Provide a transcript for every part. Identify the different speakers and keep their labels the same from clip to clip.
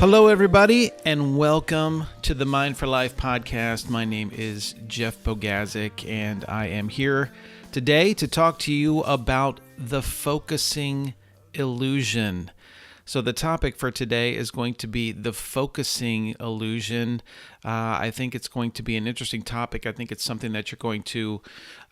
Speaker 1: Hello, everybody, and welcome to the Mind for Life podcast. My name is Jeff Bogazic, and I am here today to talk to you about the focusing illusion. So the topic for today is going to be the focusing illusion. I think it's going to be an interesting topic. I think it's something that you're going to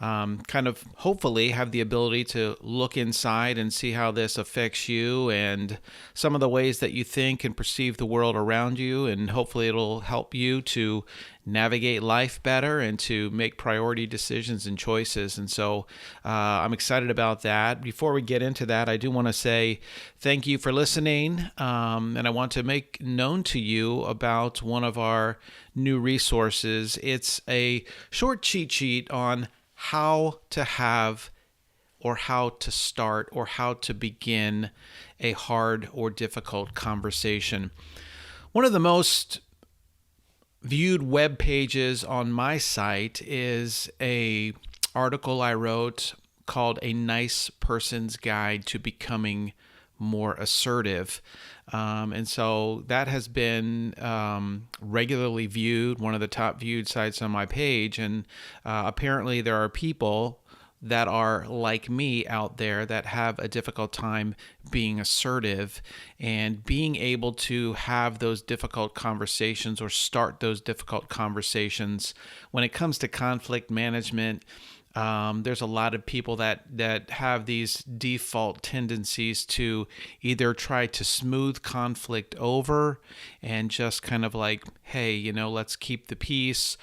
Speaker 1: kind of hopefully have the ability to look inside and see how this affects you and some of the ways that you think and perceive the world around you. And hopefully it'll help you to navigate life better and to make priority decisions and choices. And so I'm excited about that. Before we get into that, I do want to say thank you for listening. And I want to make known to you about one of our new resources. It's a short cheat sheet on how to have or how to start or how to begin a hard or difficult conversation. One of the most viewed web pages on my site is a article I wrote called A Nice Person's Guide to Becoming More Assertive. And so that has been regularly viewed, one of the top viewed sites on my page. And apparently there are people that are like me out there that have a difficult time being assertive and being able to have those difficult conversations or start those difficult conversations. When it comes to conflict management, there's a lot of people that have these default tendencies to either try to smooth conflict over and just kind of like, hey, let's keep the peace,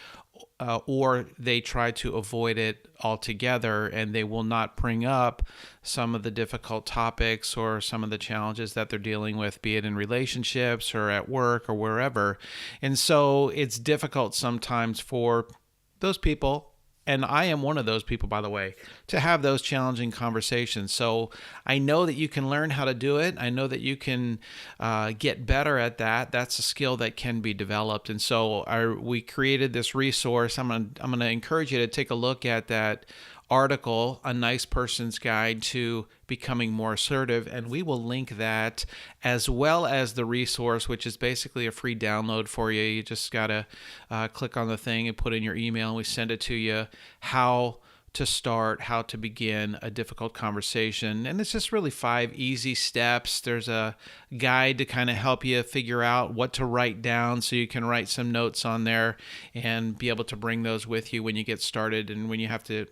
Speaker 1: or they try to avoid it altogether and they will not bring up some of the difficult topics or some of the challenges that they're dealing with, be it in relationships or at work or wherever. And so it's difficult sometimes for those people, and I am one of those people, by the way, to have those challenging conversations. So I know that you can learn how to do it. I know that you can get better at that. That's a skill that can be developed. And so we created this resource. I'm gonna encourage you to take a look at that article, A Nice Person's Guide to Becoming More Assertive, and we will link that as well as the resource, which is basically a free download for you. You just gotta click on the thing and put in your email, and we send it to you. How to start, how to begin a difficult conversation. And it's just really 5 easy steps. There's a guide to kind of help you figure out what to write down so you can write some notes on there and be able to bring those with you when you get started and when you have to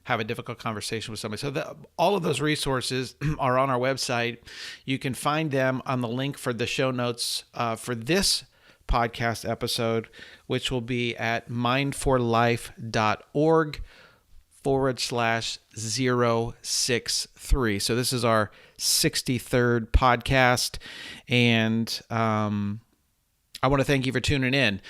Speaker 1: have a difficult conversation with somebody. So all of those resources are on our website. You can find them on the link for the show notes for this podcast episode, which will be at mindforlife.org/063. So this is our 63rd podcast, and I want to thank you for tuning in.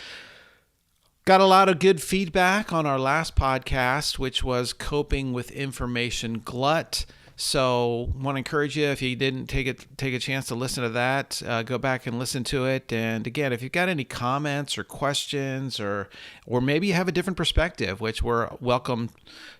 Speaker 1: Got a lot of good feedback on our last podcast, which was coping with information glut. So want to encourage you, if you didn't take a chance to listen to that, go back and listen to it. And again, if you've got any comments or questions, or maybe you have a different perspective, which we're welcome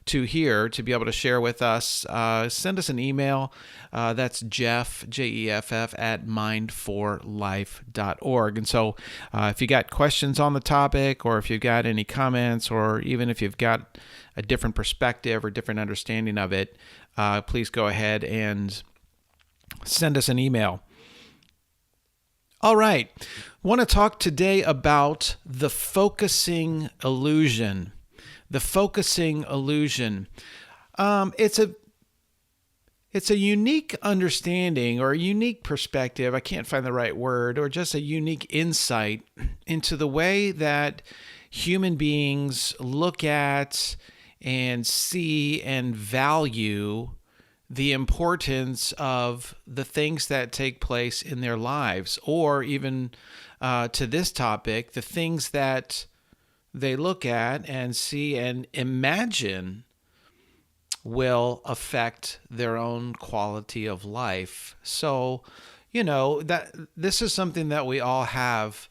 Speaker 1: to hear, to be able to share with us, send us an email. That's Jeff, Jeff, at mindforlife.org. And so if you got questions on the topic, or if you've got any comments, or even if you've got a different perspective or different understanding of it, please go ahead and send us an email. All right. I want to talk today about the focusing illusion. The focusing illusion. It's a unique understanding or a unique perspective. I can't find the right word, or just a unique insight into the way that human beings look at and see and value the importance of the things that take place in their lives, or even to this topic, the things that they look at and see and imagine will affect their own quality of life. So, that this is something that we all have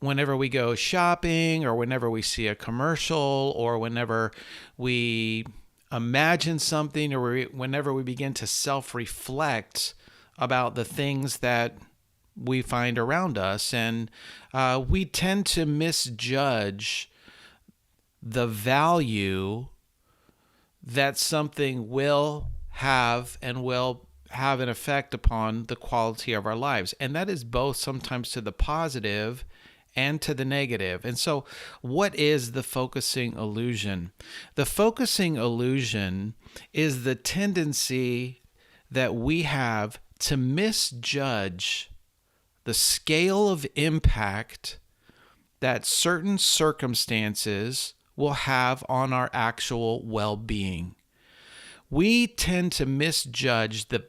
Speaker 1: whenever we go shopping, or whenever we see a commercial, or whenever we imagine something, or whenever we begin to self-reflect about the things that we find around us. And we tend to misjudge the value that something will have and will have an effect upon the quality of our lives. And that is both sometimes to the positive and to the negative. And so, what is the focusing illusion? The focusing illusion is the tendency that we have to misjudge the scale of impact that certain circumstances will have on our actual well-being. We tend to misjudge the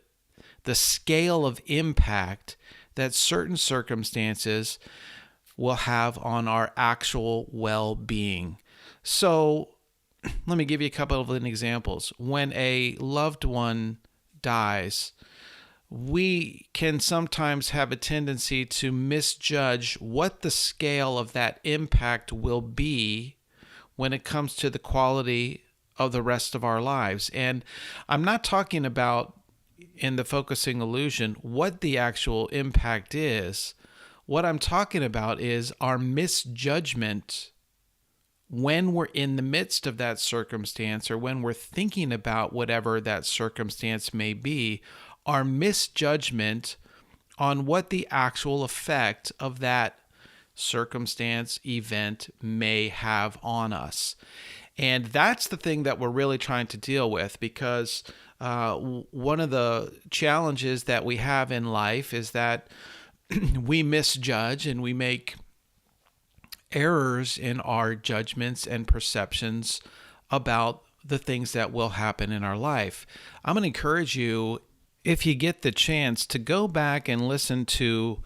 Speaker 1: scale of impact that certain circumstances will have on our actual well-being. So let me give you a couple of examples. When a loved one dies, we can sometimes have a tendency to misjudge what the scale of that impact will be when it comes to the quality of the rest of our lives. And I'm not talking about, in the focusing illusion, what the actual impact is. What I'm talking about is our misjudgment when we're in the midst of that circumstance, or when we're thinking about whatever that circumstance may be, our misjudgment on what the actual effect of that circumstance, event may have on us. And that's the thing that we're really trying to deal with, because one of the challenges that we have in life is that we misjudge and we make errors in our judgments and perceptions about the things that will happen in our life. I'm going to encourage you, if you get the chance, to go back and listen to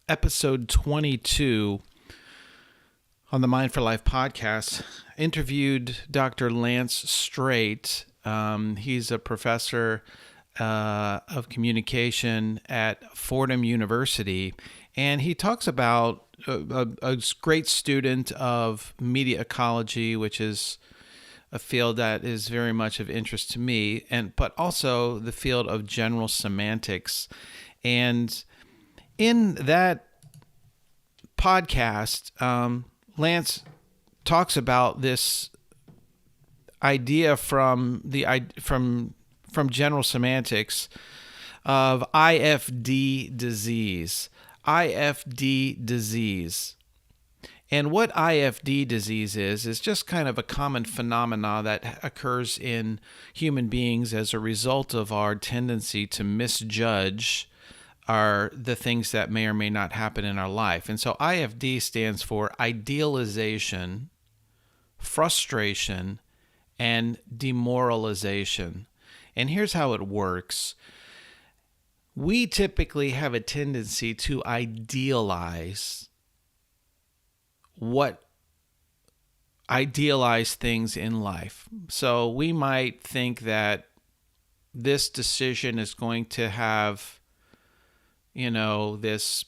Speaker 1: episode 22 on the Mind for Life podcast. Interviewed Dr. Lance Straight. He's a professor of communication at Fordham University, and he talks about a great student of media ecology, which is a field that is very much of interest to me, but also the field of general semantics. And in that podcast, Lance talks about this idea from general semantics of IFD disease. IFD disease. And what IFD disease is just kind of a common phenomena that occurs in human beings as a result of our tendency to misjudge the things that may or may not happen in our life. And so IFD stands for idealization, frustration, and demoralization. And here's how it works. We typically have a tendency to idealize things in life. So we might think that this decision is going to have, this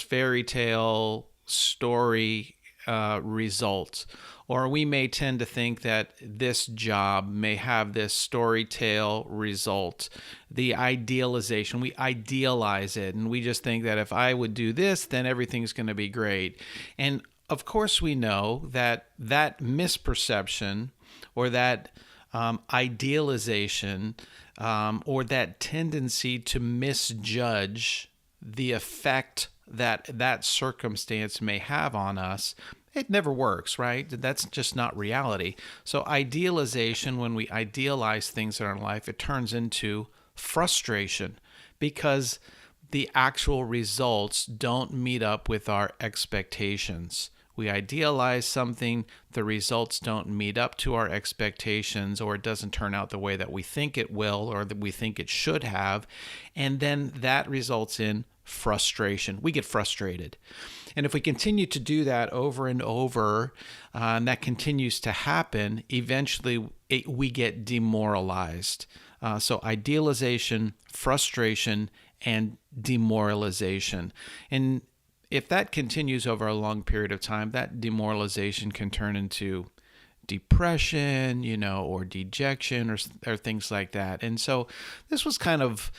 Speaker 1: fairy tale story result. Or we may tend to think that this job may have this story tale result. The idealization, we idealize it, and we just think that if I would do this, then everything's going to be great. And of course we know that misperception, or that idealization, or that tendency to misjudge the effect that circumstance may have on us, it never works, right? That's just not reality. So idealization, when we idealize things in our life, it turns into frustration because the actual results don't meet up with our expectations. We idealize something, the results don't meet up to our expectations, or it doesn't turn out the way that we think it will, or that we think it should have, and then that results in frustration. We get frustrated. And if we continue to do that over and over, and that continues to happen, eventually we get demoralized. So idealization, frustration, and demoralization. And if that continues over a long period of time, that demoralization can turn into depression, or dejection or things like that. And so this was kind of,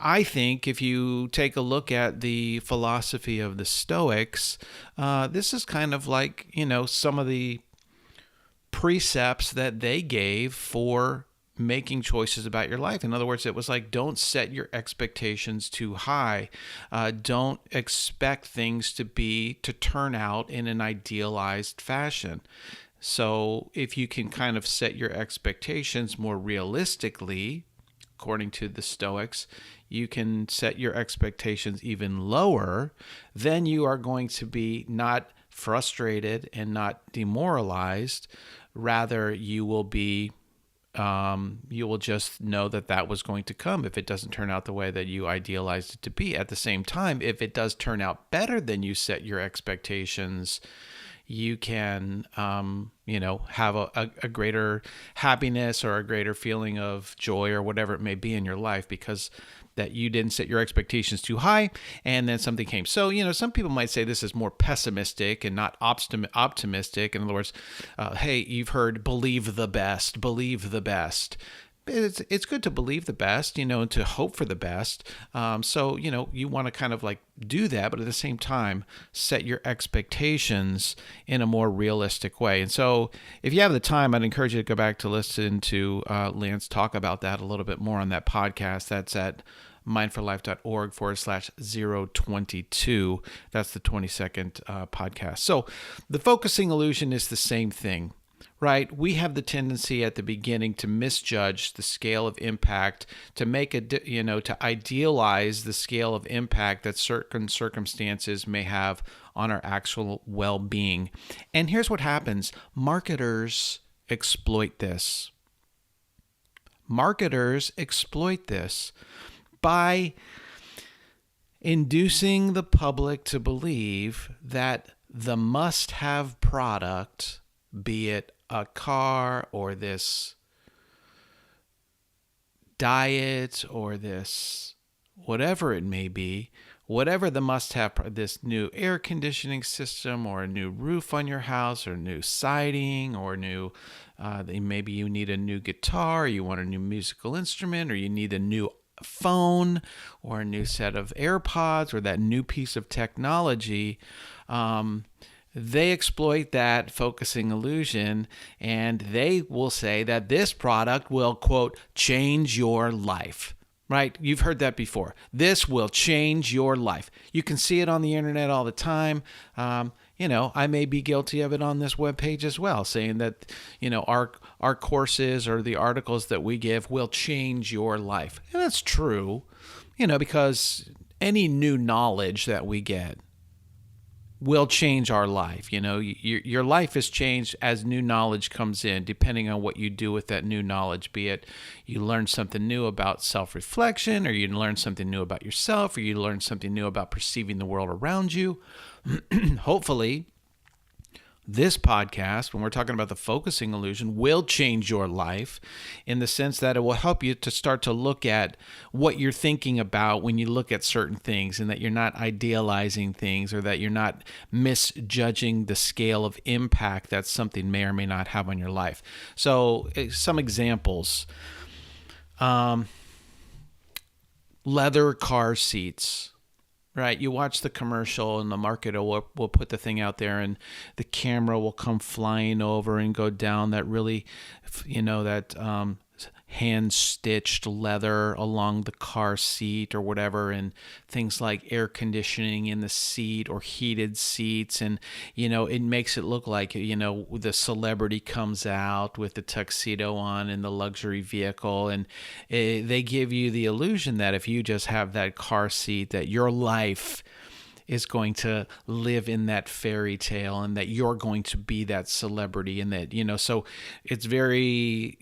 Speaker 1: I think, if you take a look at the philosophy of the Stoics, this is kind of like, some of the precepts that they gave for making choices about your life. In other words, it was like, don't set your expectations too high. Don't expect things to turn out in an idealized fashion. So if you can kind of set your expectations more realistically, according to the Stoics, you can set your expectations even lower, then you are going to be not frustrated and not demoralized. Rather, you will just know that was going to come if it doesn't turn out the way that you idealized it to be. At the same time, if it does turn out better than you set your expectations, you can, have a greater happiness or a greater feeling of joy or whatever it may be in your life, because that you didn't set your expectations too high and then something came. So, some people might say this is more pessimistic and not optimistic. In other words, hey, you've heard believe the best. It's good to believe the best, and to hope for the best. So, you want to kind of like do that, but at the same time, set your expectations in a more realistic way. And so if you have the time, I'd encourage you to go back to listen to Lance talk about that a little bit more on that podcast. That's at mindforlife.org/022. That's the 22nd podcast. So the focusing illusion is the same thing. Right? We have the tendency at the beginning to misjudge the scale of impact, to to idealize the scale of impact that certain circumstances may have on our actual well-being. And here's what happens. Marketers exploit this. Marketers exploit this by inducing the public to believe that the must-have product, be it a car or this diet or this whatever it may be, whatever the must-have, this new air conditioning system or a new roof on your house or new siding or maybe you need a new guitar, or you want a new musical instrument, or you need a new phone or a new set of AirPods or that new piece of technology. They exploit that focusing illusion, and they will say that this product will, quote, change your life, right? You've heard that before. This will change your life. You can see it on the internet all the time. I may be guilty of it on this webpage as well, saying that, our courses or the articles that we give will change your life. And that's true, because any new knowledge that we get will change our life. Your life is changed as new knowledge comes in, depending on what you do with that new knowledge, be it you learn something new about self-reflection, or you learn something new about yourself, or you learn something new about perceiving the world around you. Hopefully, this podcast, when we're talking about the focusing illusion, will change your life in the sense that it will help you to start to look at what you're thinking about when you look at certain things, and that you're not idealizing things, or that you're not misjudging the scale of impact that something may or may not have on your life. So some examples. Leather car seats. Right, you watch the commercial and the marketer will put the thing out there, and the camera will come flying over and go down that really, that hand-stitched leather along the car seat or whatever, and things like air conditioning in the seat or heated seats, and it makes it look like the celebrity comes out with the tuxedo on in the luxury vehicle, and they give you the illusion that if you just have that car seat, that your life is going to live in that fairy tale, and that you're going to be that celebrity, and that so it's very,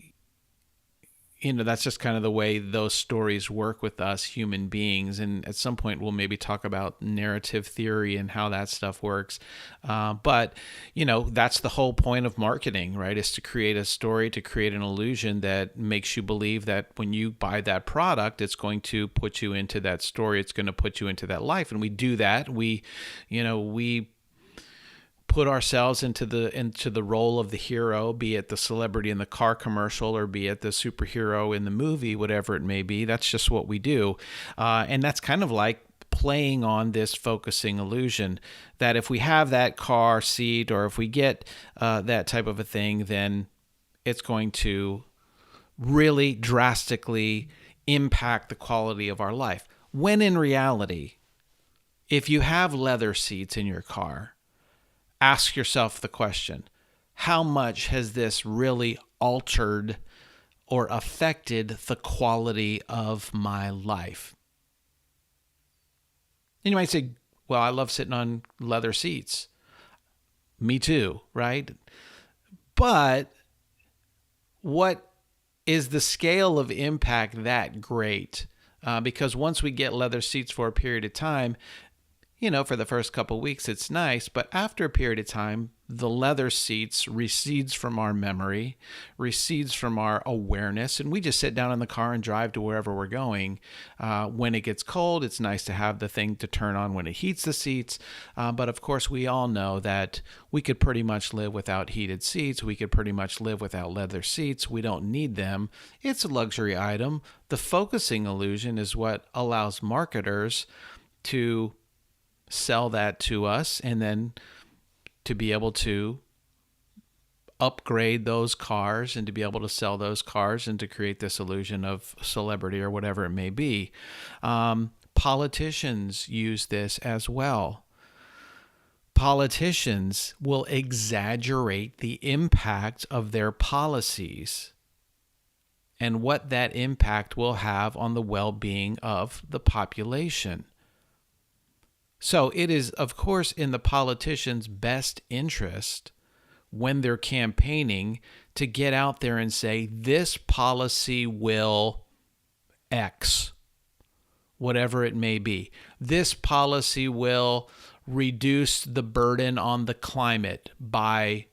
Speaker 1: that's just kind of the way those stories work with us human beings. And at some point, we'll maybe talk about narrative theory and how that stuff works. But that's the whole point of marketing, right? Is to create a story, to create an illusion that makes you believe that when you buy that product, it's going to put you into that story. It's going to put you into that life. And we do that. We put ourselves into the role of the hero, be it the celebrity in the car commercial or be it the superhero in the movie, whatever it may be. That's just what we do. And that's kind of like playing on this focusing illusion that if we have that car seat or if we get that type of a thing, then it's going to really drastically impact the quality of our life. When in reality, if you have leather seats in your car, ask yourself the question, how much has this really altered or affected the quality of my life? And you might say, well, I love sitting on leather seats. Me too, right? But what is the scale of impact that great? Because once we get leather seats for a period of time, for the first couple of weeks, it's nice. But after a period of time, the leather seats recedes from our memory, recedes from our awareness, and we just sit down in the car and drive to wherever we're going. When it gets cold, it's nice to have the thing to turn on when it heats the seats. But of course, we all know that we could pretty much live without heated seats. We could pretty much live without leather seats. We don't need them. It's a luxury item. The focusing illusion is what allows marketers to sell that to us and then to be able to upgrade those cars and to be able to sell those cars and to create this illusion of celebrity or whatever it may be. Politicians use this as well. Politicians will exaggerate the impact of their policies and what that impact will have on the well-being of the population. So it is, of course, in the politicians' best interest when they're campaigning to get out there and say, this policy will X, whatever it may be. This policy will reduce the burden on the climate by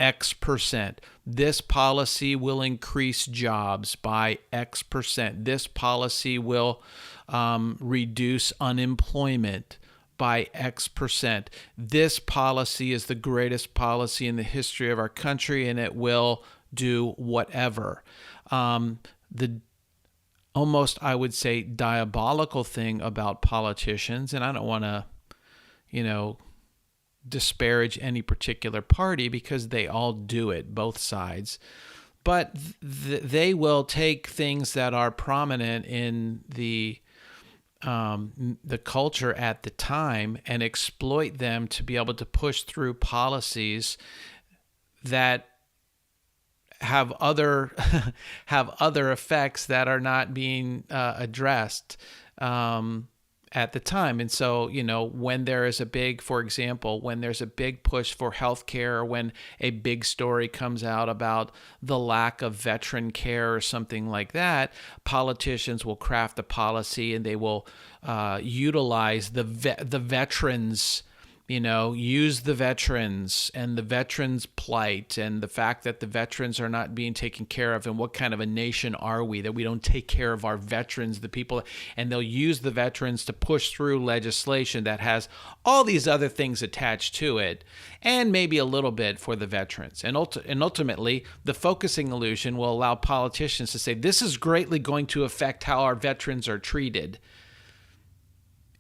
Speaker 1: X percent. This policy will increase jobs by X percent. This policy will reduce unemployment by X percent. This policy is the greatest policy in the history of our country, and it will do whatever. The almost, I would say, diabolical thing about politicians, and I don't want to, disparage any particular party because they all do it, both sides. But they will take things that are prominent in the culture at the time and exploit them to be able to push through policies that have other effects that are not being addressed at the time. And so, when there is for example, when there's a big push for healthcare, or when a big story comes out about the lack of veteran care or something like that, politicians will craft a policy and they will utilize the veterans, use the veterans and the veterans' plight and the fact that the veterans are not being taken care of, and what kind of a nation are we that we don't take care of our veterans, the people, and they'll use the veterans to push through legislation that has all these other things attached to it, and maybe a little bit for the veterans. And ultimately, the focusing illusion will allow politicians to say, this is greatly going to affect how our veterans are treated.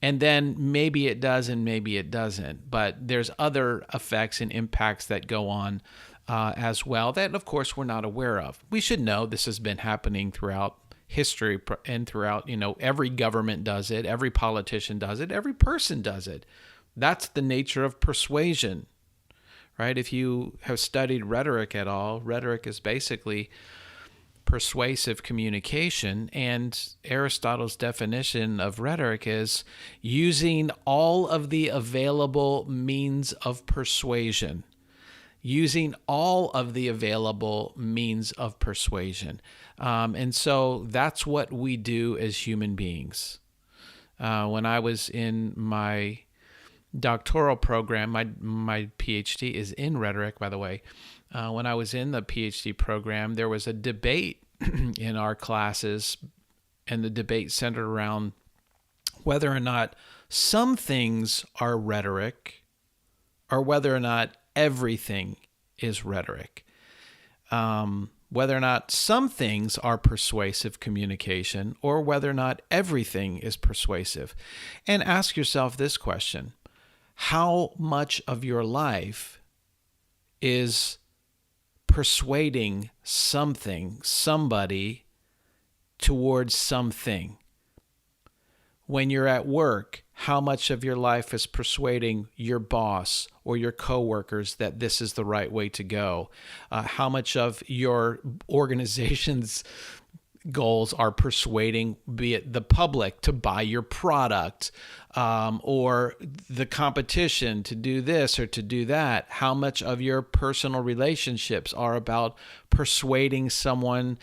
Speaker 1: And then maybe it does and maybe it doesn't. But there's other effects and impacts that go on as well that, of course, we're not aware of. We should know this has been happening throughout history and throughout, every government does it, every politician does it, every person does it. That's the nature of persuasion, right? If you have studied rhetoric at all, rhetoric is basically persuasive communication, and Aristotle's definition of rhetoric is using all of the available means of persuasion. Using all of the available means of persuasion. And so that's what we do as human beings. When I was in my doctoral program, my PhD is in rhetoric, by the way. When I was in the PhD program, there was a debate in our classes, and the debate centered around whether or not some things are rhetoric or whether or not everything is rhetoric. Whether or not some things are persuasive communication, or whether or not everything is persuasive. And ask yourself this question: how much of your life is persuading something, somebody, towards something? When you're at work, how much of your life is persuading your boss or your coworkers that this is the right way to go? How much of your organization's goals are persuading, be it the public to buy your product, or the competition to do this or to do that? How much of your personal relationships are about persuading someone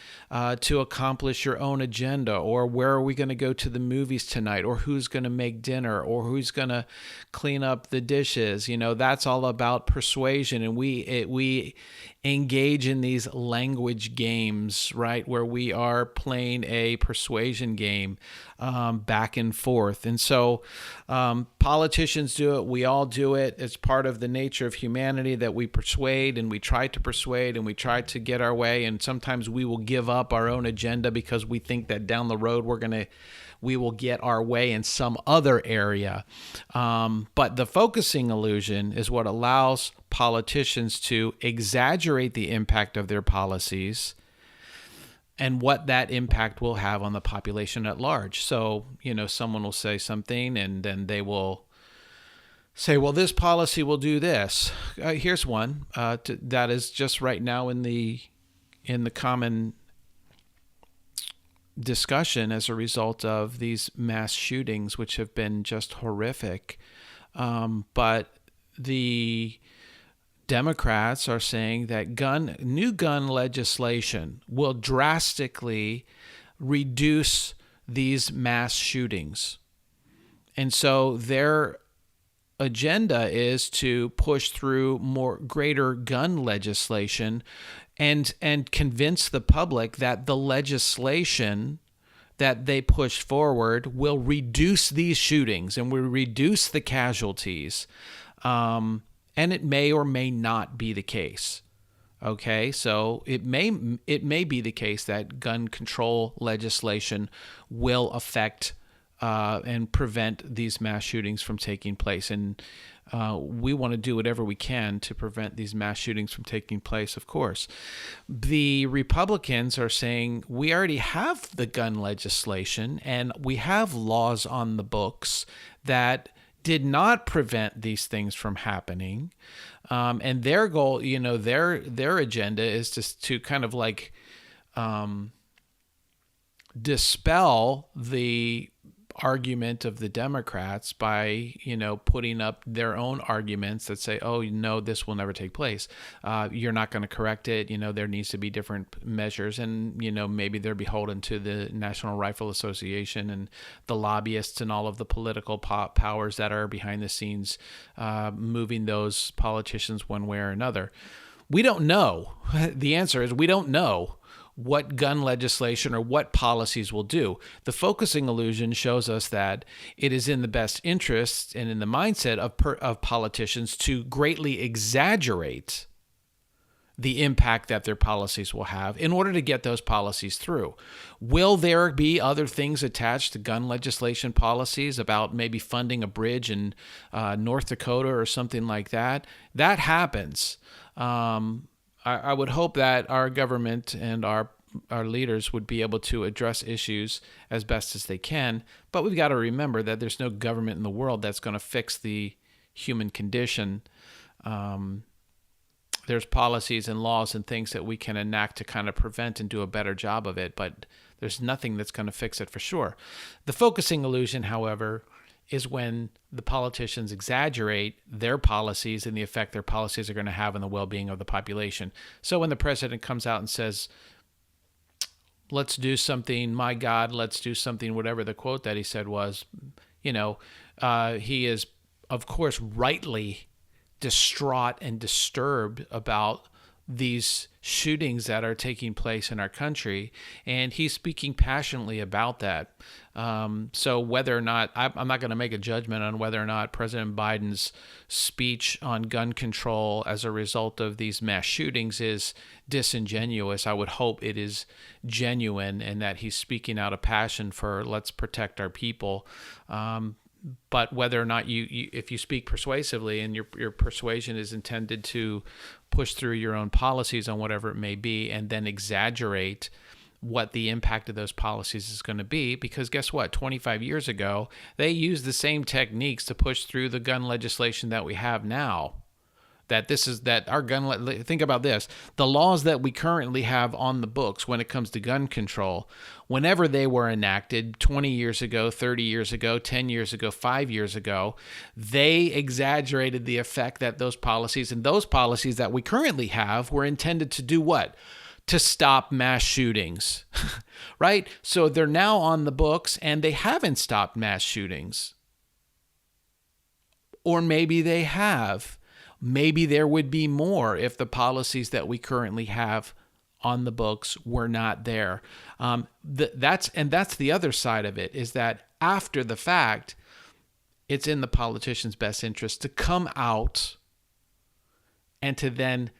Speaker 1: to accomplish your own agenda, or where are we going to go to the movies tonight, or who's going to make dinner, or who's going to clean up the dishes? That's all about persuasion. And we engage in these language games, right, where we are playing a persuasion game back and forth. And so politicians do it. We all do it. It's part of the nature of humanity that we persuade, and we try to persuade, and we try to get our way. And sometimes we will give up our own agenda because we think that down the road we will get our way in some other area. But the focusing illusion is what allows politicians to exaggerate the impact of their policies and what that impact will have on the population at large. So, someone will say something, and then they will say, well, this policy will do this. Here's one that is just right now in the common discussion as a result of these mass shootings, which have been just horrific. But the Democrats are saying that new gun legislation will drastically reduce these mass shootings. And so their agenda is to push through greater gun legislation and convince the public that the legislation that they push forward will reduce these shootings and will reduce the casualties. And it may or may not be the case. Okay, so it may be the case that gun control legislation will affect and prevent these mass shootings from taking place. And we want to do whatever we can to prevent these mass shootings from taking place, of course. The Republicans are saying we already have the gun legislation and we have laws on the books that did not prevent these things from happening. And their goal, their agenda is to kind of like dispel the argument of the Democrats by, putting up their own arguments that say, oh, no, this will never take place. You're not going to correct it. There needs to be different measures. And, maybe they're beholden to the National Rifle Association and the lobbyists and all of the political powers that are behind the scenes moving those politicians one way or another. We don't know. The answer is we don't know what gun legislation or what policies will do. The focusing illusion shows us that it is in the best interest and in the mindset of politicians to greatly exaggerate the impact that their policies will have in order to get those policies through. Will there be other things attached to gun legislation policies about maybe funding a bridge in North Dakota or something like that? That happens. I would hope that our government and our leaders would be able to address issues as best as they can, but we've got to remember that there's no government in the world that's going to fix the human condition. There's policies and laws and things that we can enact to kind of prevent and do a better job of it, but there's nothing that's going to fix it for sure. The focusing illusion, however, is when the politicians exaggerate their policies and the effect their policies are going to have on the well-being of the population. So when the president comes out and says, let's do something, my God, let's do something, whatever the quote that he said was, he is, of course, rightly distraught and disturbed about these shootings that are taking place in our country, and he's speaking passionately about that. So whether or not, I'm not going to make a judgment on whether or not President Biden's speech on gun control as a result of these mass shootings is disingenuous. I would hope it is genuine and that he's speaking out of passion for let's protect our people. But whether or not if you speak persuasively and your persuasion is intended to push through your own policies on whatever it may be, and then exaggerate what the impact of those policies is going to be, because guess what? 25 years ago, they used the same techniques to push through the gun legislation that we have now. Think about this. The laws that we currently have on the books when it comes to gun control, whenever they were enacted 20 years ago, 30 years ago, 10 years ago, 5 years ago, they exaggerated the effect that those policies that we currently have were intended to do what? To stop mass shootings, right? So they're now on the books and they haven't stopped mass shootings. Or maybe they have. Maybe there would be more if the policies that we currently have on the books were not there. That's the other side of it, is that after the fact, it's in the politicians' best interest to come out and to then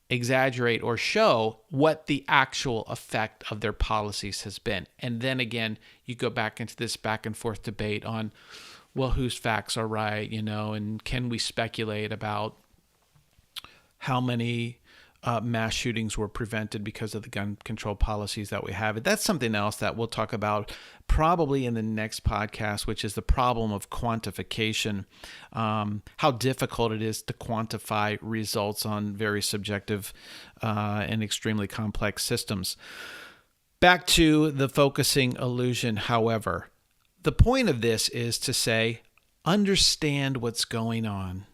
Speaker 1: exaggerate or show what the actual effect of their policies has been. And then again, you go back into this back and forth debate on, well, whose facts are right, and can we speculate about how many mass shootings were prevented because of the gun control policies that we have. That's something else that we'll talk about probably in the next podcast, which is the problem of quantification, how difficult it is to quantify results on very subjective and extremely complex systems. Back to the focusing illusion, however. The point of this is to say, understand what's going on.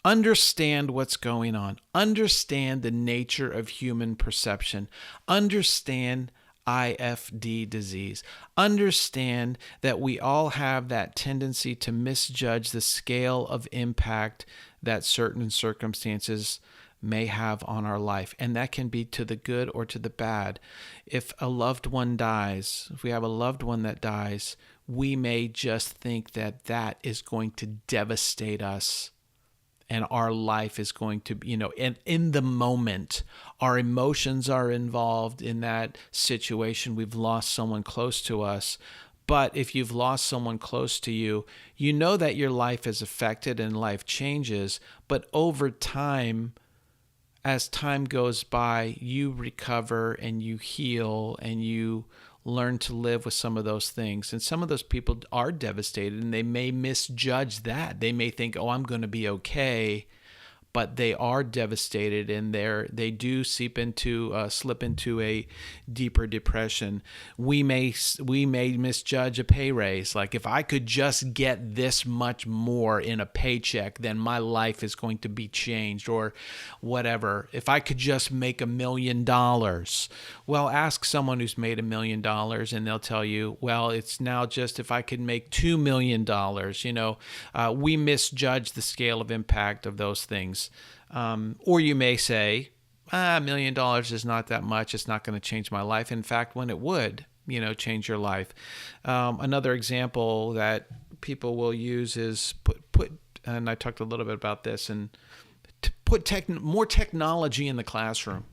Speaker 1: Understand what's going on. Understand the nature of human perception. Understand IFD disease. Understand that we all have that tendency to misjudge the scale of impact that certain circumstances may have on our life. And that can be to the good or to the bad. If a loved one dies, if we have a loved one that dies, we may just think that that is going to devastate us. And our life is going to, and in the moment, our emotions are involved in that situation. We've lost someone close to us. But if you've lost someone close to you, you know that your life is affected and life changes. But over time, as time goes by, you recover and you heal and you learn to live with some of those things. And some of those people are devastated and they may misjudge that. They may think, oh, I'm going to be okay. But they are devastated and they do slip into a deeper depression. We may misjudge a pay raise. Like, if I could just get this much more in a paycheck, then my life is going to be changed, or whatever. If I could just make $1 million. Well, ask someone who's made $1 million and they'll tell you, well, it's now just if I could make $2 million. We misjudge the scale of impact of those things. Or you may say, $1 million is not that much. It's not going to change my life. In fact, when it would, change your life. Another example that people will use is put, and I talked a little bit about this, and to put more technology in the classroom.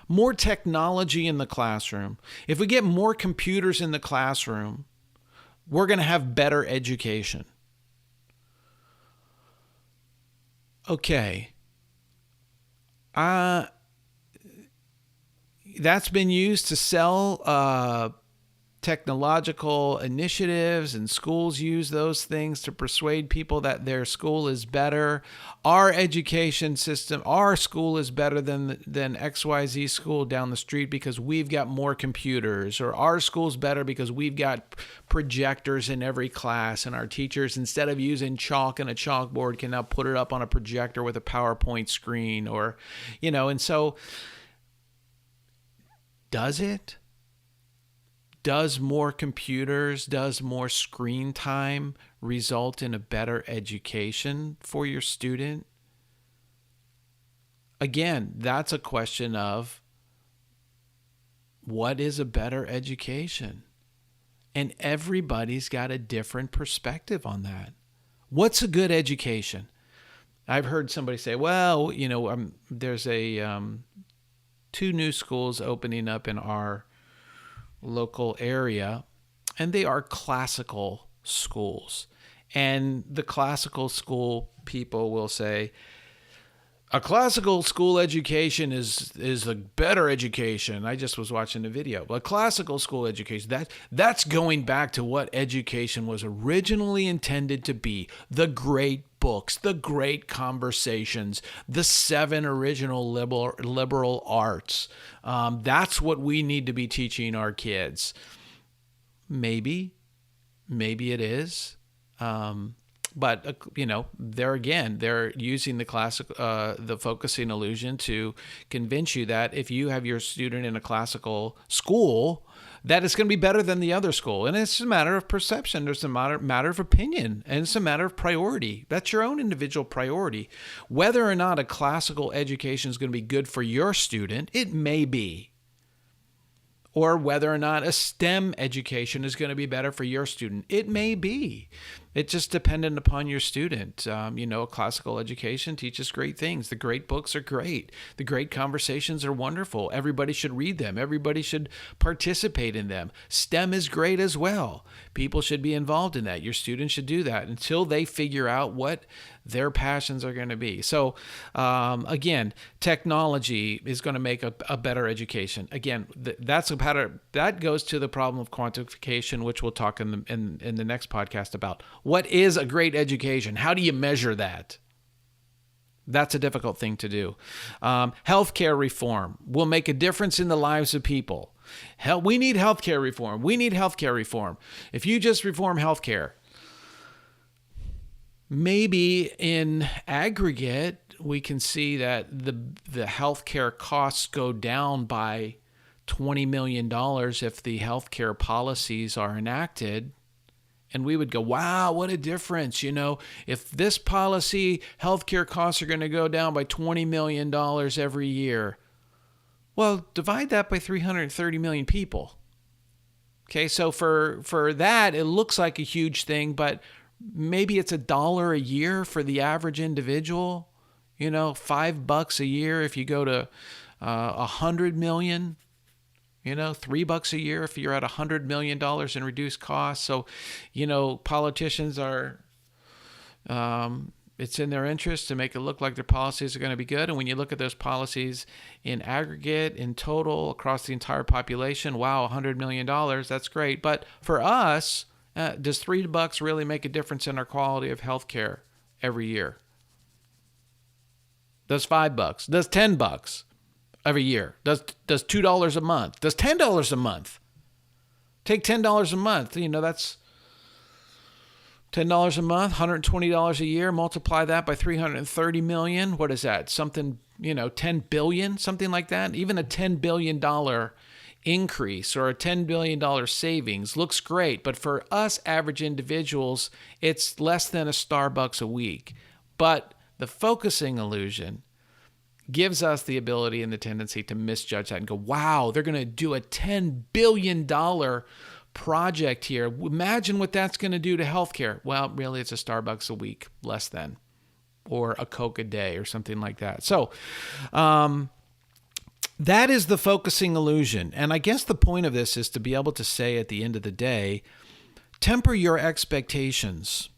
Speaker 1: More technology in the classroom. If we get more computers in the classroom, we're going to have better education. Okay. That's been used to sell technological initiatives, and schools use those things to persuade people that their school is better. Our education system, our school is better than XYZ school down the street because we've got more computers, or our school's better because we've got projectors in every class, and our teachers, instead of using chalk and a chalkboard, can now put it up on a projector with a PowerPoint screen, or, and so does it? Does more computers, does more screen time result in a better education for your student? again, that's a question of what is a better education? And everybody's got a different perspective on that. What's a good education? I've heard somebody say, well, there's two new schools opening up in our local area, and they are classical schools. And the classical school people will say, a classical school education is a better education. I just was watching a video. A classical school education, that's going back to what education was originally intended to be. The great books, the great conversations, the 7 original liberal arts. That's what we need to be teaching our kids. Maybe it is. But there again, they're using the focusing illusion to convince you that if you have your student in a classical school, that it's going to be better than the other school. And it's a matter of perception. It's a matter of opinion. And it's a matter of priority. That's your own individual priority. Whether or not a classical education is going to be good for your student, it may be. Or whether or not a STEM education is going to be better for your student. It may be. It's just dependent upon your student. A classical education teaches great things. The great books are great. The great conversations are wonderful. Everybody should read them. Everybody should participate in them. STEM is great as well. People should be involved in that. Your students should do that until they figure out what their passions are going to be. So again, technology is going to make a better education. Again, that goes to the problem of quantification, which we'll talk in the next podcast about. What is a great education? How do you measure that? That's a difficult thing to do. Healthcare reform will make a difference in the lives of people. We need healthcare reform. We need healthcare reform. If you just reform healthcare, maybe in aggregate, we can see that the healthcare costs go down by $20 million if the healthcare policies are enacted. And we would go, wow, what a difference. If this policy, healthcare costs are going to go down by $20 million every year. Well, divide that by 330 million people. Okay, so for that, it looks like a huge thing, but maybe it's $1 a year for the average individual. $5 a year if you go to 100 million. $3 a year if you're at $100 million in reduced costs. So, politicians are, it's in their interest to make it look like their policies are going to be good. And when you look at those policies in aggregate, in total, across the entire population, wow, $100 million, that's great. But for us, does $3 really make a difference in our quality of healthcare every year? Does $5? Does $10? Every year? Does $2 a month? Does $10 a month? Take $10 a month. That's $10 a month, $120 a year. Multiply that by 330 million. What is that? Something, 10 billion, something like that. Even a $10 billion increase or a $10 billion savings looks great. But for us average individuals, it's less than a Starbucks a week. But the focusing illusion gives us the ability and the tendency to misjudge that and go, wow, they're going to do a $10 billion project here. Imagine what that's going to do to healthcare. Well, really, it's a Starbucks a week, less than, or a Coke a day or something like that. So that is the focusing illusion. And I guess the point of this is to be able to say at the end of the day, temper your expectations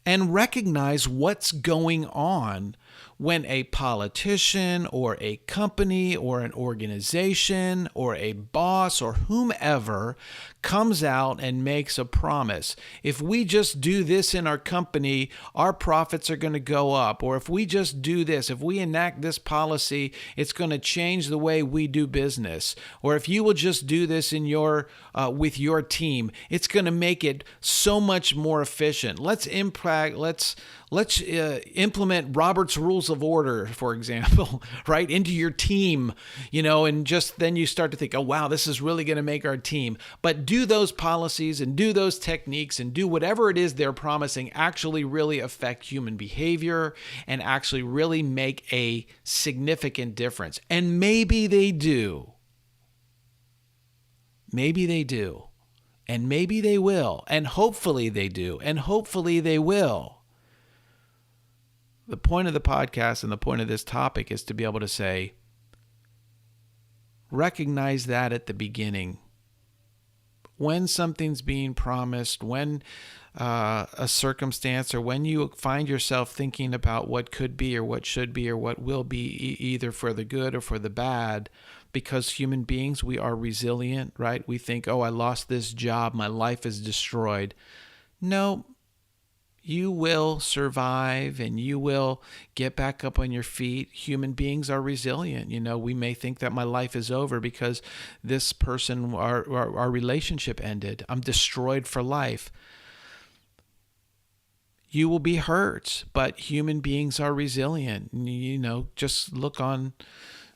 Speaker 1: and recognize what's going on when a politician or a company or an organization or a boss or whomever comes out and makes a promise. If we just do this in our company, our profits are going to go up. Or if we just do this, if we enact this policy, it's going to change the way we do business. Or if you will just do this in with your team, it's going to make it so much more efficient. Let's Let's implement Robert's Rules of Order, for example, right, into your team, and just then you start to think, oh, wow, this is really going to make our team. But do those policies and do those techniques and do whatever it is they're promising actually really affect human behavior and actually really make a significant difference? And maybe they do. Maybe they do. And maybe they will. And hopefully they do. And hopefully they will. The point of the podcast and the point of this topic is to be able to say, recognize that at the beginning. When something's being promised, when a circumstance, or when you find yourself thinking about what could be or what should be or what will be, either for the good or for the bad, because human beings, we are resilient, right? We think, oh, I lost this job, my life is destroyed. No, you will survive and you will get back up on your feet. Human beings are resilient. We may think that my life is over because this person, our relationship ended. I'm destroyed for life. You will be hurt, but human beings are resilient. Just look on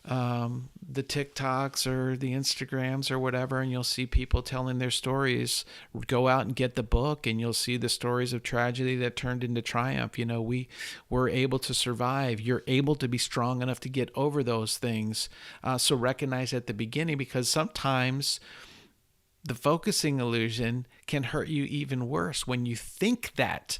Speaker 1: the TikToks or the Instagrams or whatever, and you'll see people telling their stories. Go out and get the book, and you'll see the stories of tragedy that turned into triumph. We were able to survive. You're able to be strong enough to get over those things. So recognize at the beginning, because sometimes the focusing illusion can hurt you even worse when you think that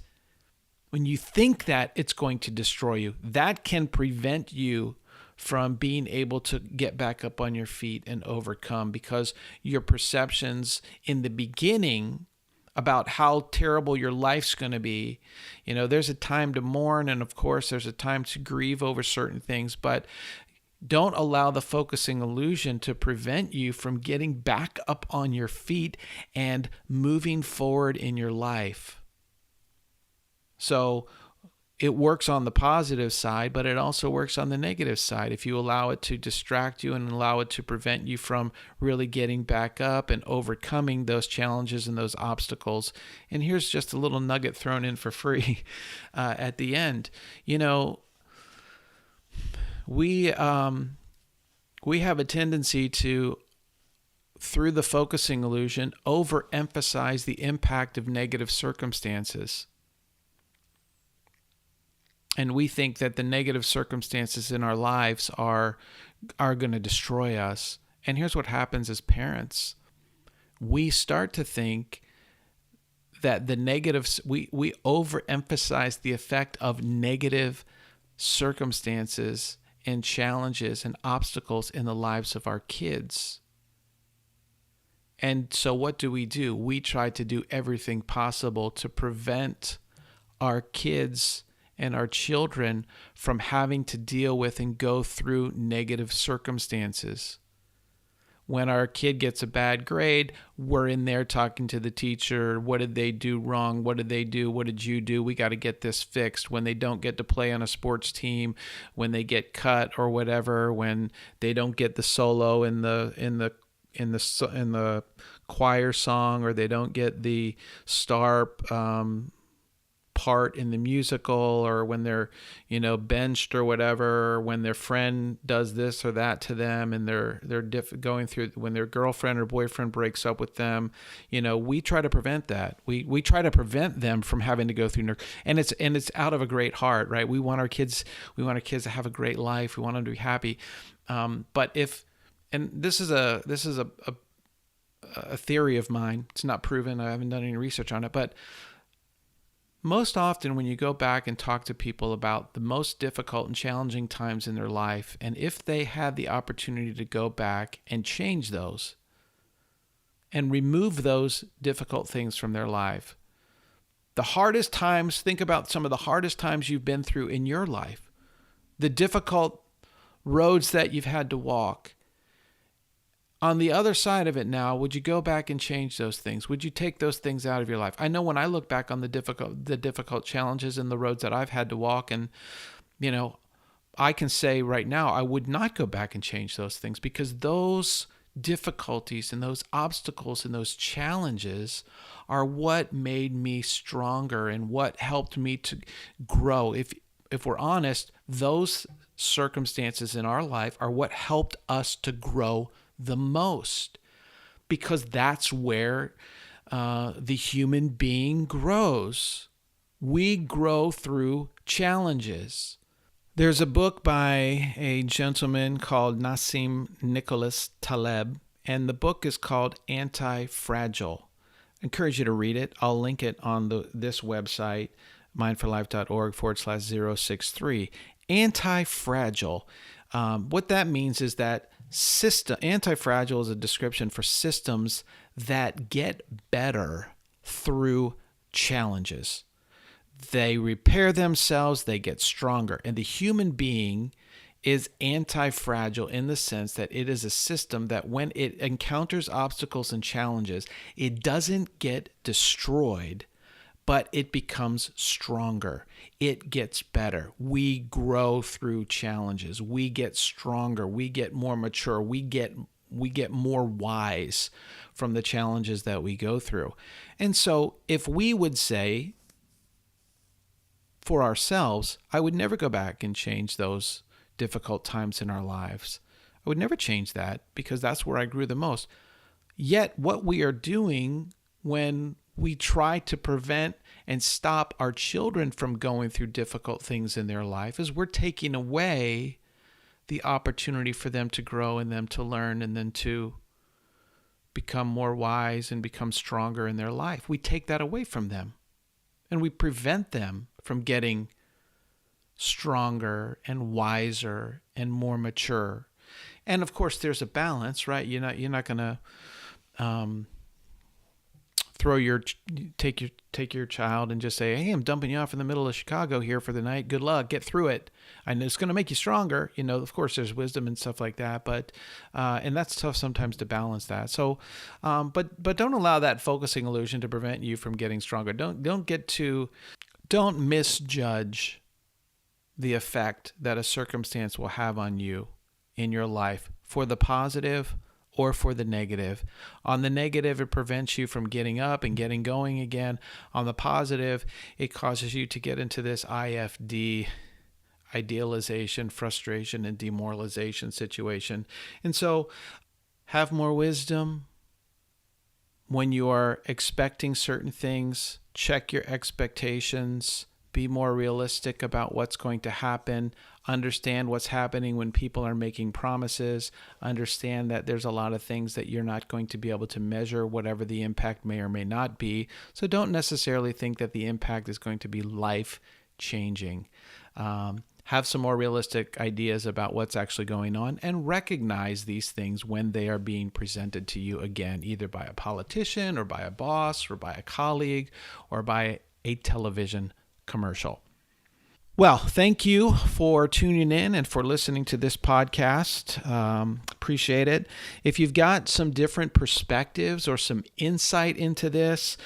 Speaker 1: it's going to destroy you. That can prevent you from being able to get back up on your feet and overcome, because your perceptions in the beginning about how terrible your life's going to be, there's a time to mourn, and of course there's a time to grieve over certain things, but don't allow the focusing illusion to prevent you from getting back up on your feet and moving forward in your life. So it works on the positive side, but it also works on the negative side. If you allow it to distract you and allow it to prevent you from really getting back up and overcoming those challenges and those obstacles. And here's just a little nugget thrown in for free at the end. We have a tendency to, through the focusing illusion, overemphasize the impact of negative circumstances. And we think that the negative circumstances in our lives are going to destroy us. And here's what happens as parents. We start to think that the negatives, we overemphasize the effect of negative circumstances and challenges and obstacles in the lives of our kids. And so what do? We try to do everything possible to prevent our kids and our children from having to deal with and go through negative circumstances. When our kid gets a bad grade, we're in there talking to the teacher. What did they do wrong? What did they do? What did you do? We got to get this fixed. When they don't get to play on a sports team, when they get cut or whatever, when they don't get the solo in the choir song, or they don't get the star part in the musical, or when they're benched or whatever, or when their friend does this or that to them, and they're going through, when their girlfriend or boyfriend breaks up with them, we try to prevent that. We try to prevent them from having to go through, and it's out of a great heart, right? We want our kids to have a great life. We want them to be happy. But this is a theory of mine. It's not proven. I haven't done any research on it, but most often when you go back and talk to people about the most difficult and challenging times in their life, and if they had the opportunity to go back and change those and remove those difficult things from their life, the hardest times, think about some of the hardest times you've been through in your life, the difficult roads that you've had to walk. On the other side of it now, would you go back and change those things? Would you take those things out of your life? I know when I look back on the difficult challenges and the roads that I've had to walk, and I can say right now I would not go back and change those things, because those difficulties and those obstacles and those challenges are what made me stronger and what helped me to grow. If we're honest, those circumstances in our life are what helped us to grow the most, because that's where the human being grows. We grow through challenges. There's a book by a gentleman called Nassim Nicholas Taleb, and the book is called Anti-Fragile. I encourage you to read it. I'll link it on this website, mindforlife.org/063. Anti-fragile. What that means is that anti-fragile is a description for systems that get better through challenges. They repair themselves, they get stronger. And the human being is anti-fragile in the sense that it is a system that when it encounters obstacles and challenges, it doesn't get destroyed, but it becomes stronger. It gets better. We grow through challenges. We get stronger. We get more mature. We get more wise from the challenges that we go through. And so if we would say for ourselves, I would never go back and change those difficult times in our lives. I would never change that because that's where I grew the most. Yet what we are doing when we try to prevent and stop our children from going through difficult things in their life is we're taking away the opportunity for them to grow and them to learn and then to become more wise and become stronger in their life. We take that away from them and we prevent them from getting stronger and wiser and more mature. And of course, there's a balance, right? You're not going to take your child and just say, hey, I'm dumping you off in the middle of Chicago here for the night. Good luck. Get through it. And it's going to make you stronger. Of course, there's wisdom and stuff like that, but and that's tough sometimes to balance that. So, but don't allow that focusing illusion to prevent you from getting stronger. Don't misjudge the effect that a circumstance will have on you in your life for the positive or for the negative. On the negative, it prevents you from getting up and getting going again. On the positive, it causes you to get into this IFD, idealization, frustration, and demoralization situation. And so have more wisdom. When you are expecting certain things, check your expectations. Be more realistic about what's going to happen. Understand what's happening when people are making promises. Understand that there's a lot of things that you're not going to be able to measure, whatever the impact may or may not be. So don't necessarily think that the impact is going to be life-changing. Have some more realistic ideas about what's actually going on and recognize these things when they are being presented to you again, either by a politician or by a boss or by a colleague or by a television commercial. Well, thank you for tuning in and for listening to this podcast. Appreciate it. If you've got some different perspectives or some insight into this,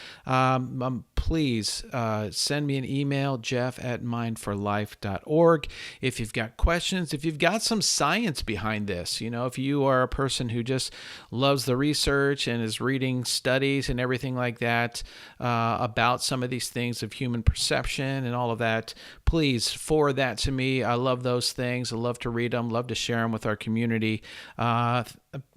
Speaker 1: please send me an email, jeff@mindforlife.org. If you've got questions, if you've got some science behind this, if you are a person who just loves the research and is reading studies and everything like that about some of these things of human perception and all of that, please forward that to me. I love those things. I love to read them, love to share them with our community.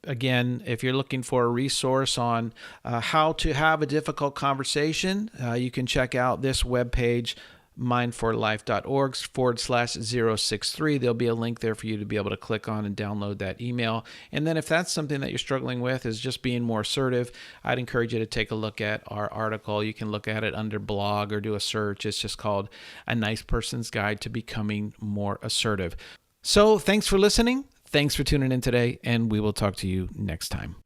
Speaker 1: Again, if you're looking for a resource on how to have a difficult conversation, you can check out this webpage, mindforlife.org/063. There'll be a link there for you to be able to click on and download that email. And then if that's something that you're struggling with, is just being more assertive, I'd encourage you to take a look at our article. You can look at it under blog or do a search. It's just called A Nice Person's Guide to Becoming More Assertive. So thanks for listening. Thanks for tuning in today, and we will talk to you next time.